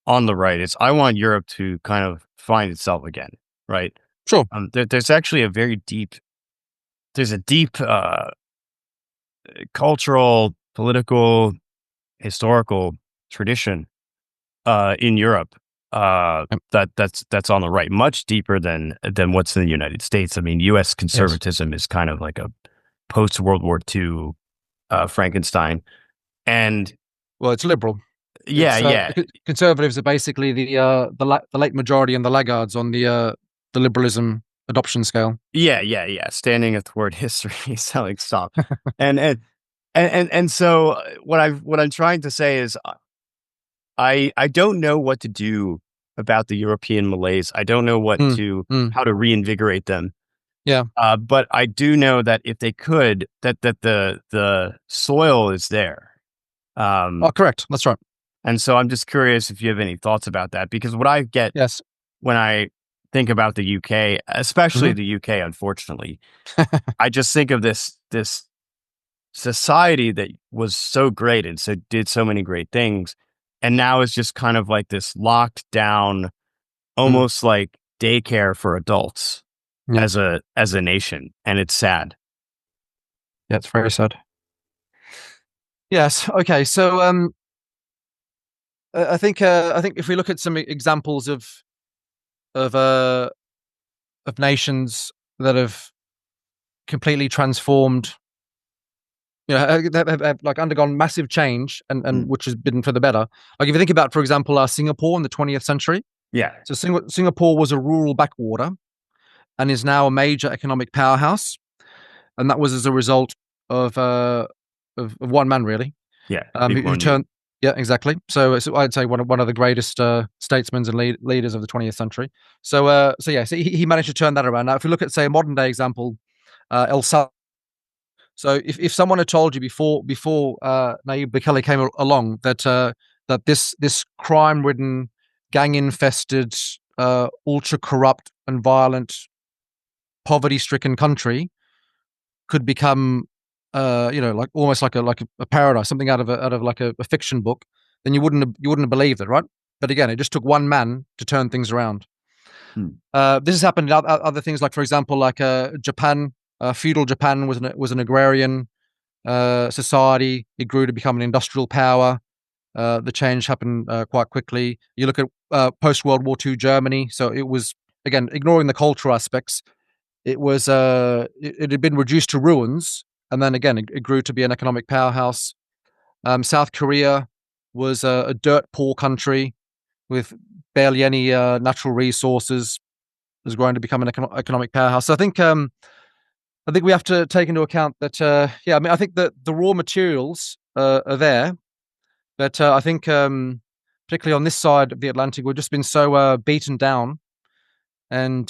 on the right. It's I want Europe to kind of find itself again, right? Sure. There's actually there's a deep cultural, political, historical tradition in Europe Yep. that's on the right, much deeper than what's in the United States. I mean, U.S. Yes. conservatism is kind of like a post World War II Frankenstein, and Well, it's liberal. yeah, It's yeah, conservatives are basically the late majority and the laggards on the liberalism adoption scale. yeah, standing athwart history, selling stock, and and so what I'm trying to say is I don't know what to do about the European malaise. I don't know Mm, mm, how to reinvigorate them. yeah. But I do know that if they could, that the soil is there. Oh, Um, correct. That's right. and so I'm just curious if you have any thoughts about that, because what I get Yes. when I think about the UK, especially Hmm. the UK, unfortunately, I just think of this society that was so great and so did so many great things, and now it's just kind of like this locked down, Mm, almost like daycare for adults yeah. as a nation, and it's sad. Yeah. It's very sad. Yes. Okay. So, I think if we look at some examples of uh of nations that have completely transformed, have like undergone massive change and Mm. which has been for the better. Like if you think about, for example, Singapore in the 20th century. Yeah, So Singapore was a rural backwater and is now a major economic powerhouse, and that was as a result of of one man really, yeah, Lee who Kuan Yew. turned. Yeah, exactly. So I'd say one of the greatest statesmen and leaders of the 20th century. So he managed to turn that around. Now, if we look at say a modern day example, El Salvador. So if someone had told you before Nayib Bukele came along that this crime ridden, gang infested, ultra corrupt and violent, poverty stricken country could become like almost like a paradise, something out of like a fiction book, then you wouldn't have believed it, right? But again, it just took one man to turn things around. Mm. This has happened in other things, like for example, like Japan. Feudal Japan was an agrarian society. It grew to become an industrial power. The change happened quite quickly. You look at post World War II Germany. So it was, again, ignoring the cultural aspects. It had been reduced to ruins, and then again it grew to be an economic powerhouse. South Korea was a dirt poor country with barely any natural resources. Was growing to become an economic powerhouse. So I think we have to take into account that, yeah, I mean, I think that the raw materials are there, but I think, particularly on this side of the Atlantic, we've just been so beaten down, and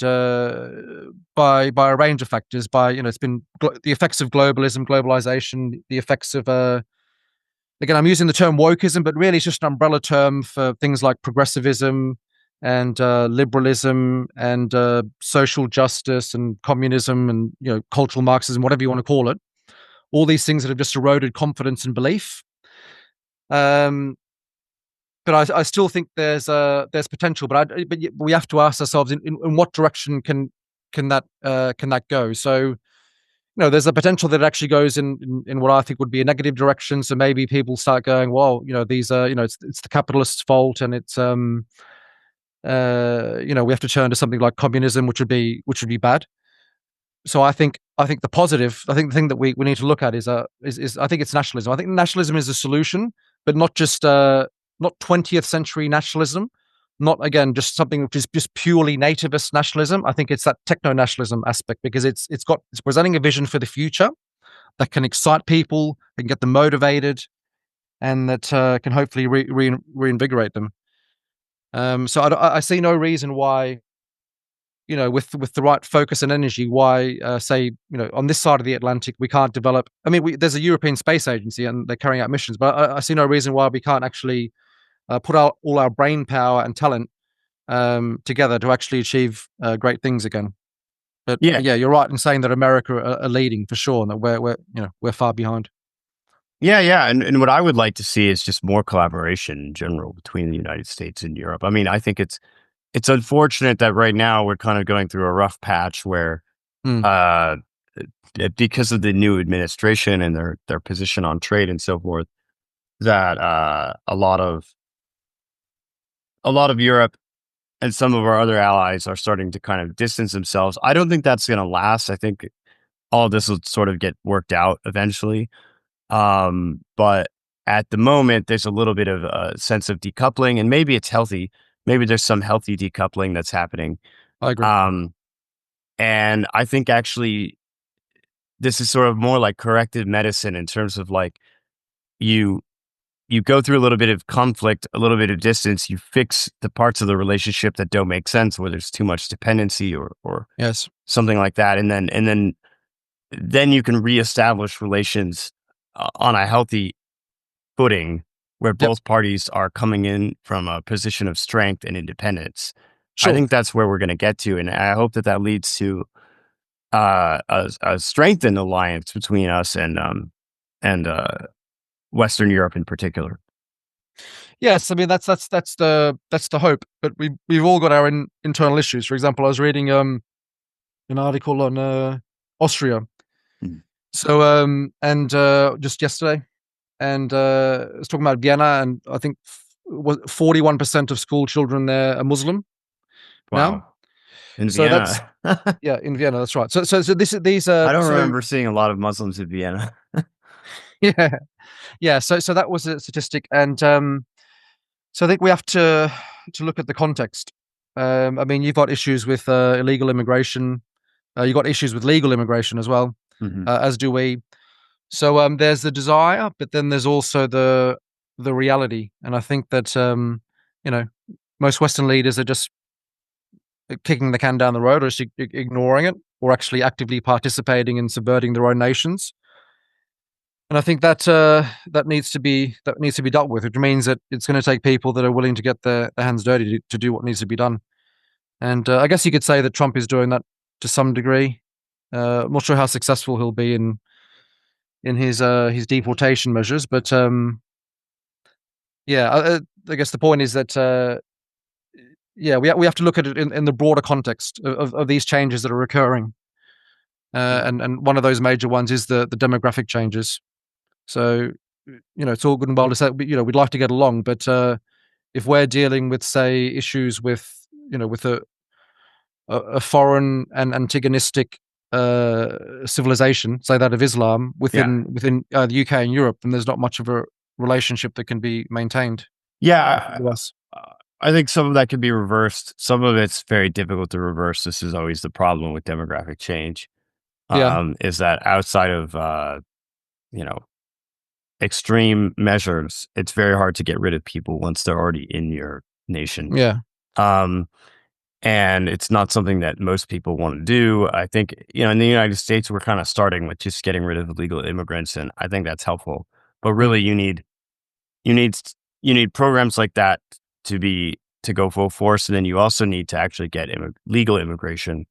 by a range of factors. By it's been the effects of globalization, the effects of again, I'm using the term wokeism, but really it's just an umbrella term for things like progressivism and liberalism and social justice and communism and cultural Marxism, whatever you want to call it. All these things that have just eroded confidence and belief. Um, but I still think there's potential. But we have to ask ourselves in what direction can that go? So there's a potential that it actually goes in what I think would be a negative direction. So maybe people start going, well, these are, it's the capitalists' fault, and it's we have to turn to something like communism, which would be bad. So I think the positive, I think the thing that we need to look at is I think it's nationalism. I think nationalism is a solution, but not just not 20th century nationalism, not again just something which is just purely nativist nationalism. I think it's that techno-nationalism aspect, because it's presenting a vision for the future that can excite people, that can get them motivated, and that can hopefully reinvigorate them. So I see no reason why, with the right focus and energy, why say, on this side of the Atlantic we can't develop. I mean, there's a European Space Agency and they're carrying out missions, but I see no reason why we can't actually put out all our brain power and talent together to actually achieve great things again. But Yeah, yeah, you're right in saying that America are leading for sure, and that we're far behind. yeah, and what I would like to see is just more collaboration in general between the United States and Europe. I mean, I think it's unfortunate that right now we're kind of going through a rough patch where, Mm, uh, because of the new administration and their position on trade and so forth, that a lot of Europe and some of our other allies are starting to kind of distance themselves. I don't think that's going to last. I think all this will sort of get worked out eventually. But at the moment, there's a little bit of a sense of decoupling, and maybe it's healthy. Maybe there's some healthy decoupling that's happening. I agree. Um, and I think actually this is sort of more like corrective medicine in terms of like you you go through a little bit of conflict, a little bit of distance, you fix the parts of the relationship that don't make sense, where there's too much dependency or Yes, something like that, and then you can reestablish relations on a healthy footing where yep, both parties are coming in from a position of strength and independence. I sure. think that's where we're going to get to, and I hope that that leads to a strengthened alliance between us and Western Europe in particular. Yes, I mean that's the hope. But we've all got our internal issues. For example, I was reading an article on Austria. Mm. So and just yesterday, and it's talking about Vienna, and I think 41% of school children there are Muslim now. Wow, in So that's, Vienna, yeah, in Vienna. That's right. So these I don't so remember seeing a lot of Muslims in Vienna. yeah, yeah. So that was a statistic, and so I think we have to look at the context. I mean, you've got issues with illegal immigration. You've got issues with legal immigration as well, Hmm. as do we. So there's the desire, but then there's also the reality, and I think that you know most Western leaders are just kicking the can down the road, or just ignoring it, or actually actively participating in subverting their own nations. And I think that that needs to be dealt with. Which means that it's going to take people that are willing to get their hands dirty to do what needs to be done. And I guess you could say that Trump is doing that to some degree. I'm not sure how successful he'll be in his deportation measures, but yeah, I guess the point is that yeah, we have to look at it in the broader context of these changes that are occurring, and one of those major ones is the demographic changes. So it's all good and well to say, we'd like to get along, but if we're dealing with, say, issues with with a foreign and antagonistic civilization, say that of Islam, Yeah, within the UK and Europe, then there's not much of a relationship that can be maintained yeah. with us. I think some of that can be reversed. Some of it's very difficult to reverse. This is always the problem with demographic change. Yeah, Is that outside of you know extreme measures, it's very hard to get rid of people once they're already in your nation. yeah, Um, and it's not something that most people want to do. I think in the United States, we're kind of starting with just getting rid of illegal immigrants, and I think that's helpful. But mm, really, you need you need programs like that to go full force, and then you also need to actually get legal immigration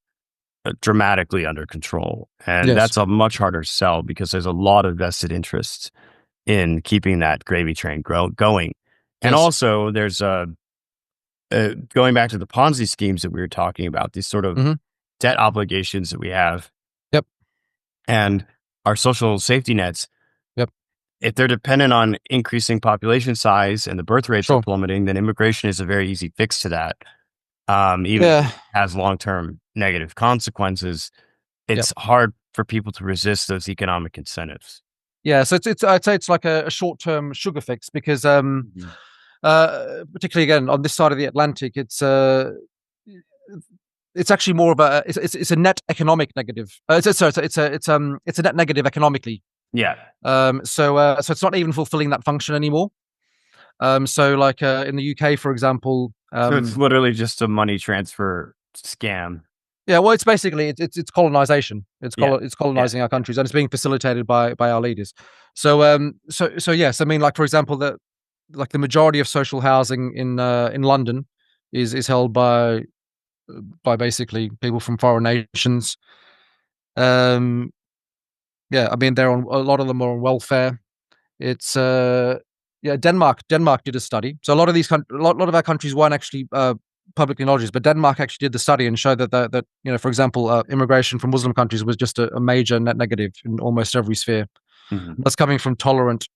dramatically under control, and yes, that's a much harder sell because there's a lot of vested interests in keeping that gravy train going. And yes, also, there's going back to the Ponzi schemes that we were talking about, these sort of hmm, debt obligations that we have yep, and our social safety nets. yep, If they're dependent on increasing population size and the birth rates are sure, plummeting, then immigration is a very easy fix to that. Even if yeah, it has long term negative consequences, yep. it's hard for people to resist those economic incentives. Yeah, so it's I'd say it's like a short term sugar fix because Mhm. particularly again on this side of the Atlantic, it's actually more of a it's a net economic negative. Sorry, it's a net negative economically. Yeah. So it's not even fulfilling that function anymore. So like in the UK, for example, So it's literally just a money transfer scam. yeah, well, it's basically it's colonization. Yeah. It's Yeah. colonizing our countries, and it's being facilitated by our leaders. So yes, I mean, like for example, the majority of social housing in London is held by basically people from foreign nations. Um, yeah, I mean, they're on a lot of them are on welfare. It's yeah, Denmark did a study. So a lot of lot of our countries weren't actually publicly knowledge, but Denmark actually did the study and showed that for example, immigration from Muslim countries was just a major net negative in almost every sphere. Hmm. That's coming from tolerant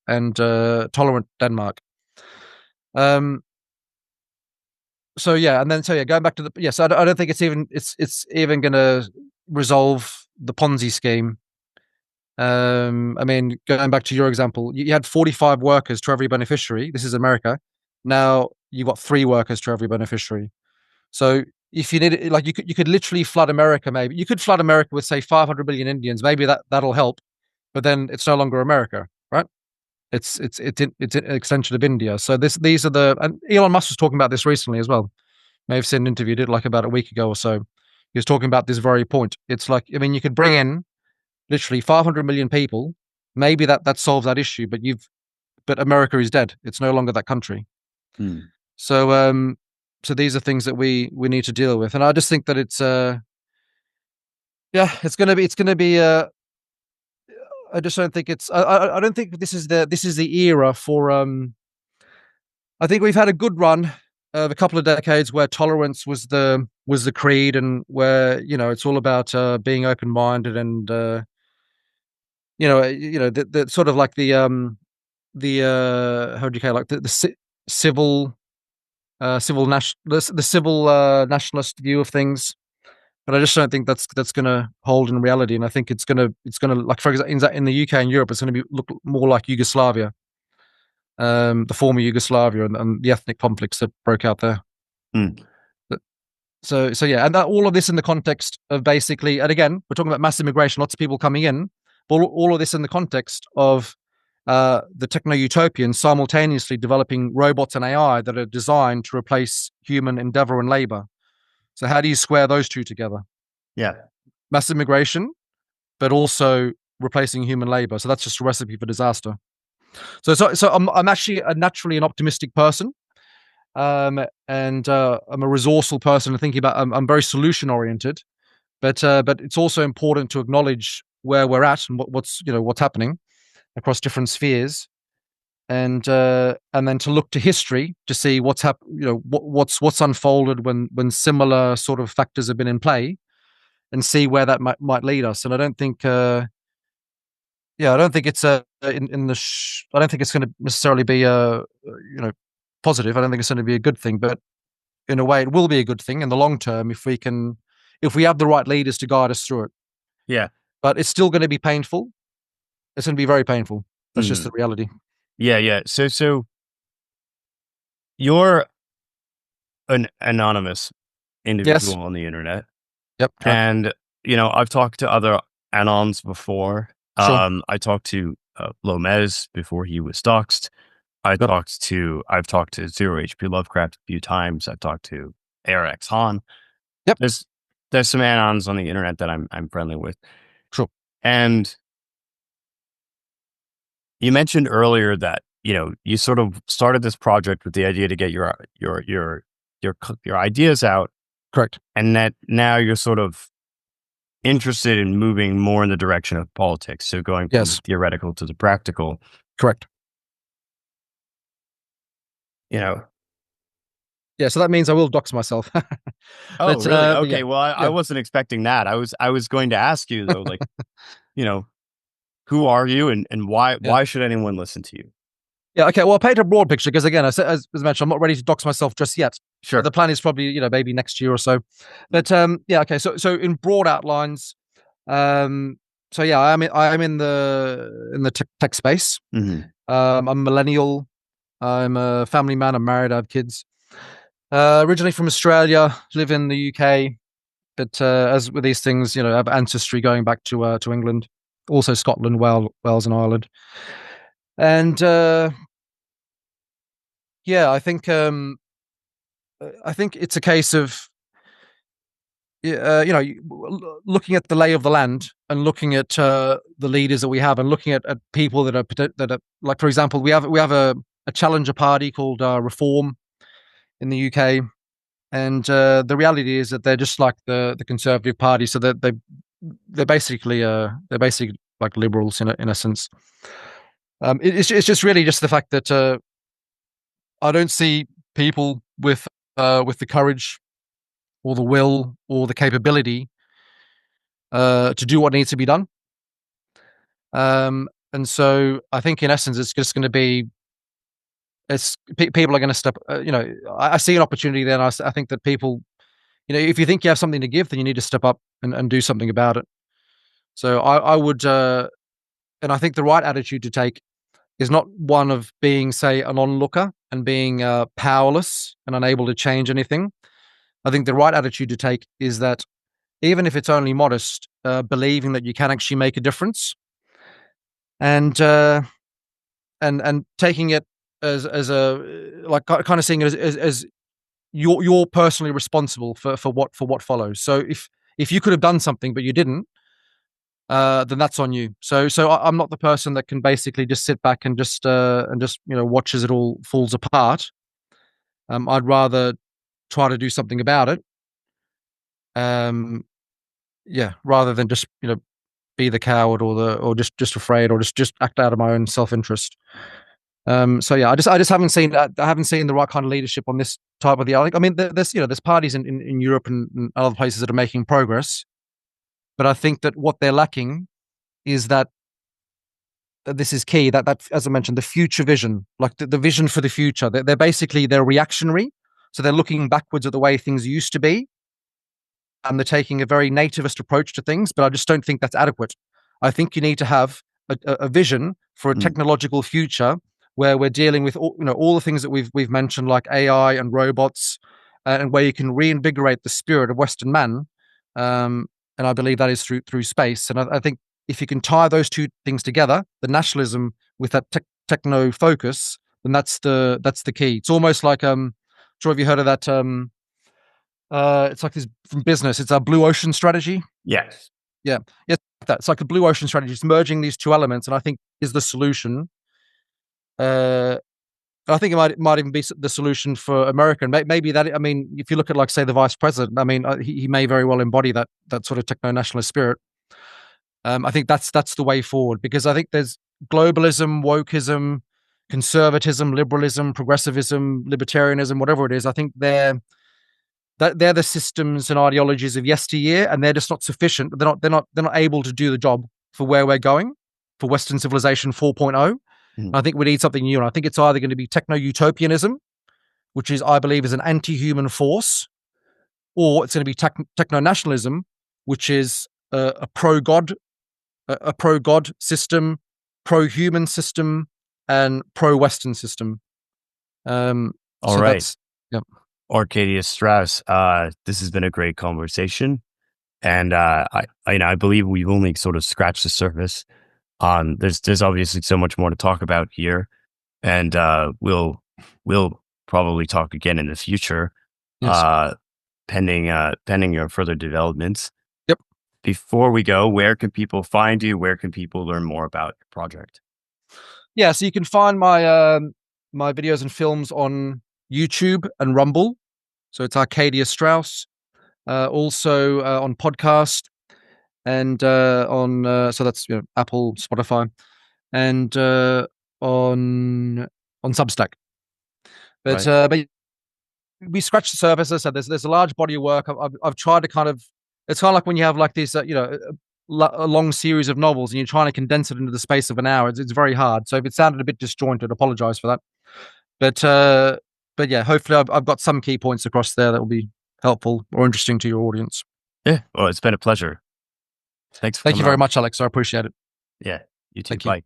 Denmark. Um, so yeah, and then so yeah, going back to the yes, I don't think it's even going to resolve the Ponzi scheme. I mean, going back to your example, you had 45 workers to every beneficiary. This is America. Now you've got 3 workers to every beneficiary. So if you need like you could literally flood America. Maybe you could flood America with say 500 million Indians. Maybe that'll help, but then it's no longer America, right? It's an extension of India. So these are and Elon Musk was talking about this recently as well. May have seen an interview did like about a week ago or so. He was talking about this very point. It's like I mean you could bring in literally 500 million people. Maybe that solves that issue, but America is dead. It's no longer that country. Mm. So so these are things that we need to deal with, and I just think that it's yeah, it's gonna be I just don't think I don't think this is the era for I think we've had a good run of a couple of decades where tolerance was the creed, and where it's all about being open minded, and the sort of like the how do you call it, like the civil the civil nationalist view of things. But I just don't think that's going to hold in reality, and I think it's gonna like for example in the UK and Europe, it's going to be look more like Yugoslavia, the former Yugoslavia, and the ethnic conflicts that broke out there. Mm. So yeah, and all of this in the context of basically, and again, we're talking about mass immigration, lots of people coming in, but all of this in the context of the techno-utopians simultaneously developing robots and AI that are designed to replace human endeavor and labor. So how do you square those two together? Yeah. Mass immigration, but also replacing human labor. So that's just a recipe for disaster. So I'm actually naturally an optimistic person. And I'm a resourceful person and thinking about. I'm very solution oriented, but it's also important to acknowledge where we're at and what's happening across different spheres, and then to look to history to see what's unfolded when similar sort of factors have been in play, and see where that might lead us. And I don't think I don't think it's I don't think it's going to necessarily be positive. I don't think it's going to be a good thing, but in a way, it will be a good thing in the long term if we have the right leaders to guide us through it. Yeah. But it's still going to be painful. It's going to be very painful. That's just the Mm. reality. Yeah. Yeah. So you're an anonymous individual Yes. on the internet, Yep. Correct. and I've talked to other anons before. Sure. I talked to Lomez before he was doxxed. Yep. I've talked to Zero HP Lovecraft a few times. I've talked to Eric Han. Yep. There's some anons on the internet that I'm friendly with. Sure. And you mentioned earlier that, you sort of started this project with the idea to get your ideas out, Correct. and that now you're sort of interested in moving more in the direction of politics. So going from the Yes. theoretical to the practical, Correct. you know. Yeah. So that means I will dox myself. Oh, really? But yeah. Okay. Well, I Yeah. wasn't expecting that. I was going to ask you though, like, you know, who are you, and Yeah. why should anyone listen to you? Yeah. Okay. Well, I'll paint a broad picture because again, as mentioned, I'm not ready to dox myself just yet. The Sure. plan is probably maybe next year or so. But yeah. Okay. So in broad outlines, um, so yeah, I am in the tech space. Hmm. I'm a millennial. I'm a family man. I'm married. I have kids. Originally from Australia, live in the UK. But as with these things, I have ancestry going back to England. also Scotland, Wales, and Ireland. And yeah, I think it's a case of looking at the lay of the land and looking at the leaders that we have and looking at people that are like, for example, we have a challenger party called Reform in the UK, and the reality is that they're just like the Conservative Party, so that they're basically like liberals in a sense. It's just really just the fact that I don't see people with the courage or the will or the capability to do what needs to be done. And so I think in essence, it's just going to be, people are going to step. I see an opportunity there, and I think that people, if you think you have something to give, then you need to step up and do something about it. So I would, and I think the right attitude to take is not one of being, say, an onlooker and being powerless and unable to change anything. I think the right attitude to take is that even if it's only modest, believing that you can actually make a difference, and taking it as a, like, kind of seeing it as you're personally responsible for what follows. So if you could have done something but you didn't, then that's on you. So I'm not the person that can basically just sit back and just watch as it all falls apart. I'd rather try to do something about it. Yeah, rather than just be the coward or just afraid or just act out of my own self interest. So yeah, I just haven't seen I haven't seen the right kind of leadership on this type of the. I mean, there's parties in Europe and other places that are making progress, but I think that what they're lacking is that this is key. That as I mentioned, the future vision, like the vision for the future. They're reactionary, so they're looking backwards at the way things used to be, and they're taking a very nativist approach to things. But I just don't think that's adequate. I think you need to have a vision for a Mm. technological future where we're dealing with all the things that we've mentioned, like AI and robots, and where you can reinvigorate the spirit of Western man. And I believe that is through space. And I think if you can tie those two things together, the nationalism with that techno focus, then that's the key. It's almost like sure, have you heard of that? It's like this from business. It's a blue ocean strategy. Yes. Yeah, yeah, it's like the blue ocean strategy. It's merging these two elements, and I think is the solution. I think it might even be the solution for America. And maybe that. I mean, if you look at, like, say, the vice president, I mean, he may very well embody that sort of techno-nationalist spirit. I think that's the way forward, because I think there's globalism, wokeism, conservatism, liberalism, progressivism, libertarianism, whatever it is. I think they're the systems and ideologies of yesteryear, and they're just not sufficient. They're not able to do the job for where we're going, for Western civilization 4.0. Mm. I think we need something new, and I think it's either going to be techno-utopianism, which is, I believe, is an anti-human force, or it's going to be techno-nationalism, which is a pro-God, a pro-God system, pro-human system, and pro-Western system. All So right. that's, yeah. Arcadius Strauss, this has been a great conversation. And I believe we've only sort of scratched the surface. There's obviously so much more to talk about here. And we'll probably talk again in the future, Yes. pending your further developments. Yep. Before we go, where can people find you? Where can people learn more about your project? Yeah, so you can find my my videos and films on YouTube and Rumble. So it's Arcadius Strauss. Also on podcast and on so that's Apple, Spotify, and on Substack. But Right. but we scratched the surface. As I said, there's a large body of work. I've tried to kind of, it's kind of like when you have like this a long series of novels and you're trying to condense it into the space of an hour. It's very hard. So if it sounded a bit disjointed, apologize for that. But yeah, hopefully I've got some key points across there that will be helpful or interesting to your audience. Yeah. Well, it's been a pleasure. Thanks for Thank you coming very on. much, Alex. I appreciate it. Yeah. You too. Thank you. Bye.